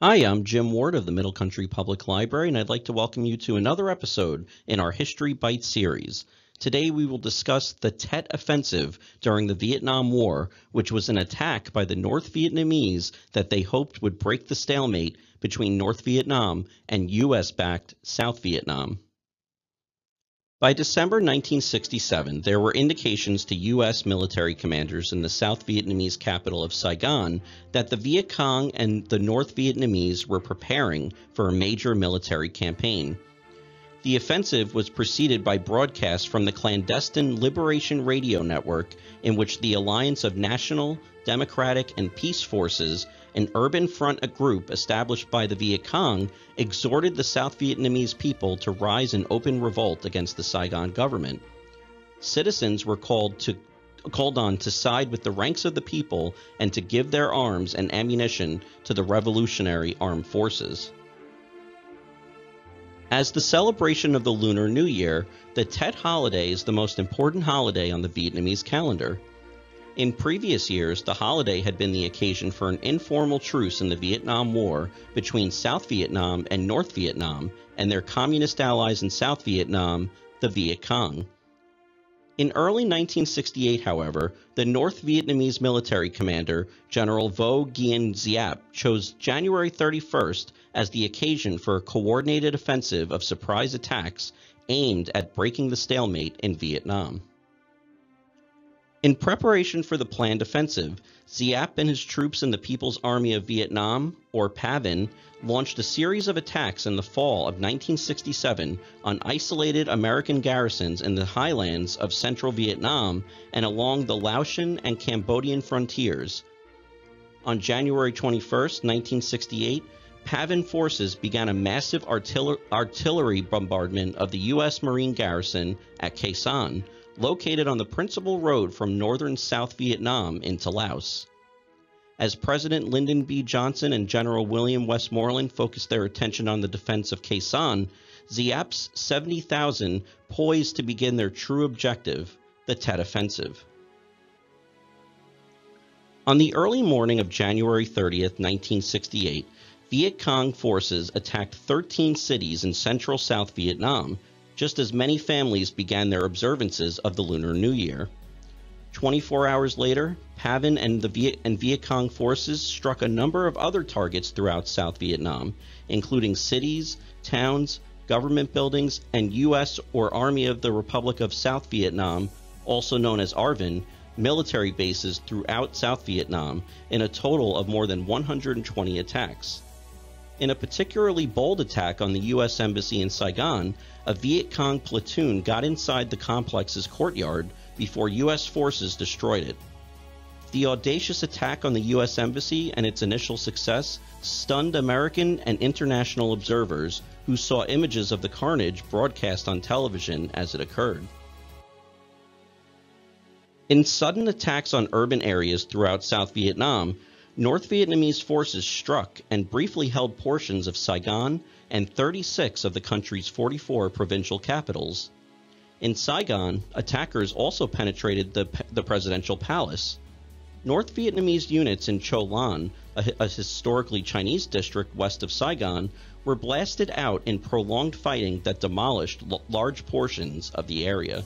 Hi, I'm Jim Ward of the Middle Country Public Library, and I'd like to welcome you to another episode in our History Bite series. Today we will discuss the Tet Offensive during the Vietnam War, which was an attack by the North Vietnamese that they hoped would break the stalemate between North Vietnam and U.S.-backed South Vietnam. By December 1967, there were indications to U.S. military commanders in the South Vietnamese capital of Saigon that the Viet Cong and the North Vietnamese were preparing for a major military campaign. The offensive was preceded by broadcasts from the clandestine Liberation Radio Network, in which the Alliance of National, Democratic, and Peace Forces, an urban front group established by the Viet Cong, exhorted the South Vietnamese people to rise in open revolt against the Saigon government. Citizens were called on to side with the ranks of the people and to give their arms and ammunition to the Revolutionary Armed Forces. As the celebration of the Lunar New Year, the Tet holiday is the most important holiday on the Vietnamese calendar. In previous years, the holiday had been the occasion for an informal truce in the Vietnam War between South Vietnam and North Vietnam and their communist allies in South Vietnam, the Viet Cong. In early 1968, however, the North Vietnamese military commander, General Vo Nguyen Giap, chose January 31st as the occasion for a coordinated offensive of surprise attacks aimed at breaking the stalemate in Vietnam. In preparation for the planned offensive, Giap and his troops in the People's Army of Vietnam, or PAVN, launched a series of attacks in the fall of 1967 on isolated American garrisons in the highlands of central Vietnam and along the Laotian and Cambodian frontiers. On January 21, 1968, PAVN forces began a massive artillery bombardment of the U.S. Marine garrison at Khe Sanh, located on the principal road from northern South Vietnam into Laos. As President Lyndon B. Johnson and General William Westmoreland focused their attention on the defense of Khe Sanh, Giap's 70,000 poised to begin their true objective, the Tet Offensive. On the early morning of January 30, 1968, Viet Cong forces attacked 13 cities in central South Vietnam, just as many families began their observances of the Lunar New Year. 24 hours later, PAVN and Viet Cong forces struck a number of other targets throughout South Vietnam, including cities, towns, government buildings, and U.S. or Army of the Republic of South Vietnam, also known as ARVN, military bases throughout South Vietnam, in a total of more than 120 attacks. In a particularly bold attack on the U.S. Embassy in Saigon, a Viet Cong platoon got inside the complex's courtyard before U.S. forces destroyed it. The audacious attack on the U.S. Embassy and its initial success stunned American and international observers who saw images of the carnage broadcast on television as it occurred. In sudden attacks on urban areas throughout South Vietnam, North Vietnamese forces struck and briefly held portions of Saigon and 36 of the country's 44 provincial capitals. In Saigon, attackers also penetrated the presidential palace. North Vietnamese units in Cho Lan, a historically Chinese district west of Saigon, were blasted out in prolonged fighting that demolished large portions of the area.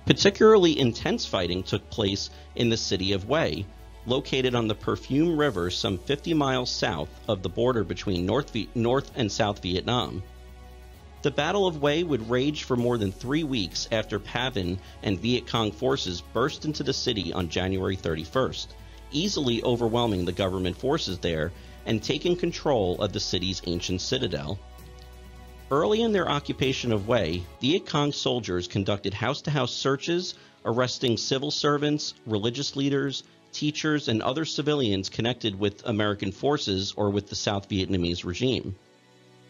Particularly intense fighting took place in the city of Hue, located on the Perfume River some 50 miles south of the border between North and South Vietnam. The Battle of Hue would rage for more than 3 weeks after PAVN and Viet Cong forces burst into the city on January 31st, easily overwhelming the government forces there and taking control of the city's ancient citadel. Early in their occupation of Hue, Viet Cong soldiers conducted house-to-house searches, arresting civil servants, religious leaders, teachers, and other civilians connected with American forces or with the South Vietnamese regime.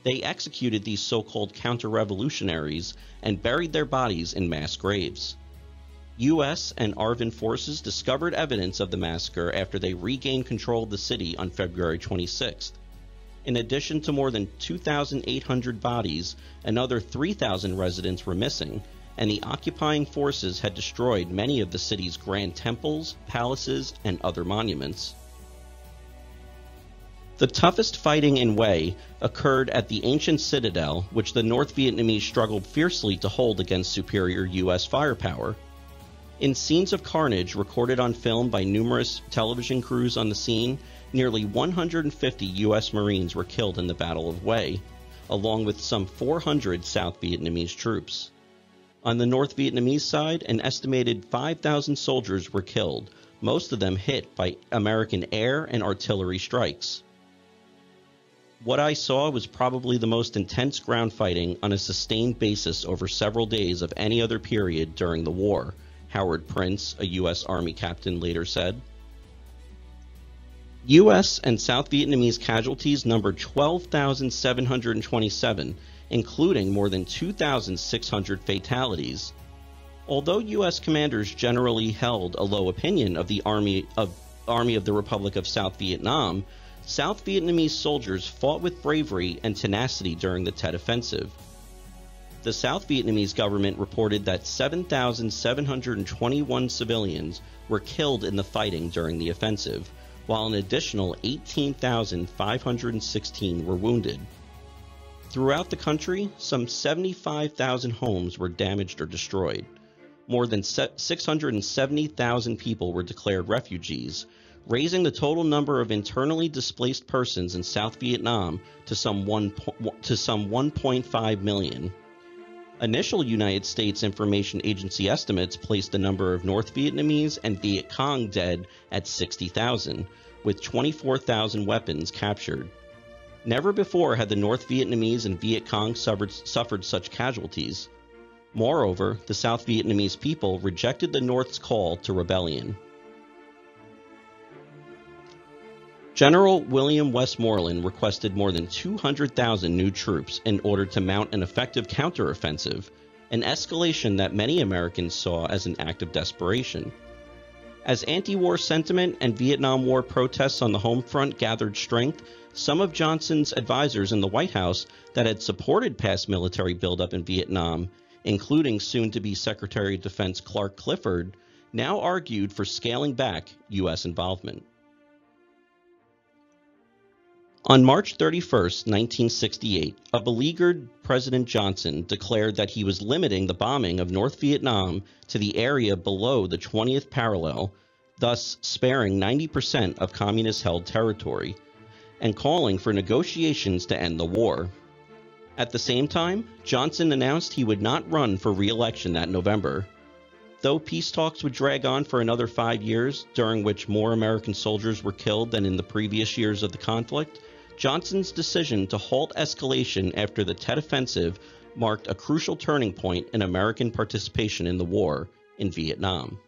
They executed these so-called counter-revolutionaries and buried their bodies in mass graves. U.S. and ARVN forces discovered evidence of the massacre after they regained control of the city on February 26th. In addition to more than 2,800 bodies, another 3,000 residents were missing, and the occupying forces had destroyed many of the city's grand temples, palaces, and other monuments. The toughest fighting in Hue occurred at the ancient citadel, which the North Vietnamese struggled fiercely to hold against superior U.S. firepower. In scenes of carnage recorded on film by numerous television crews on the scene, nearly 150 U.S. Marines were killed in the Battle of Hue, along with some 400 South Vietnamese troops. On the North Vietnamese side, an estimated 5,000 soldiers were killed, most of them hit by American air and artillery strikes. What I saw was probably the most intense ground fighting on a sustained basis over several days of any other period during the war, Howard Prince, a U.S. Army captain, later said. U.S. and South Vietnamese casualties numbered 12,727, including more than 2,600 fatalities. Although U.S. commanders generally held a low opinion of the Army of the Republic of South Vietnam, South Vietnamese soldiers fought with bravery and tenacity during the Tet Offensive. The South Vietnamese government reported that 7,721 civilians were killed in the fighting during the offensive, while an additional 18,516 were wounded. Throughout the country, some 75,000 homes were damaged or destroyed. More than 670,000 people were declared refugees, raising the total number of internally displaced persons in South Vietnam to some 1.5 million. Initial United States Information Agency estimates placed the number of North Vietnamese and Viet Cong dead at 60,000, with 24,000 weapons captured. Never before had the North Vietnamese and Viet Cong suffered such casualties. Moreover, the South Vietnamese people rejected the North's call to rebellion. General William Westmoreland requested more than 200,000 new troops in order to mount an effective counteroffensive, an escalation that many Americans saw as an act of desperation. As anti-war sentiment and Vietnam War protests on the home front gathered strength, some of Johnson's advisors in the White House that had supported past military buildup in Vietnam, including soon-to-be Secretary of Defense Clark Clifford, now argued for scaling back U.S. involvement. On March 31, 1968, a beleaguered President Johnson declared that he was limiting the bombing of North Vietnam to the area below the 20th parallel, thus sparing 90% of communist-held territory, and calling for negotiations to end the war. At the same time, Johnson announced he would not run for re-election that November. Though peace talks would drag on for another 5 years, during which more American soldiers were killed than in the previous years of the conflict, Johnson's decision to halt escalation after the Tet Offensive marked a crucial turning point in American participation in the war in Vietnam.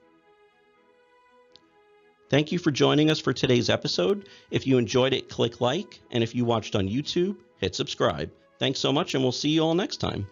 Thank you for joining us for today's episode. If you enjoyed it, click like, and if you watched on YouTube, hit subscribe. Thanks so much, and we'll see you all next time.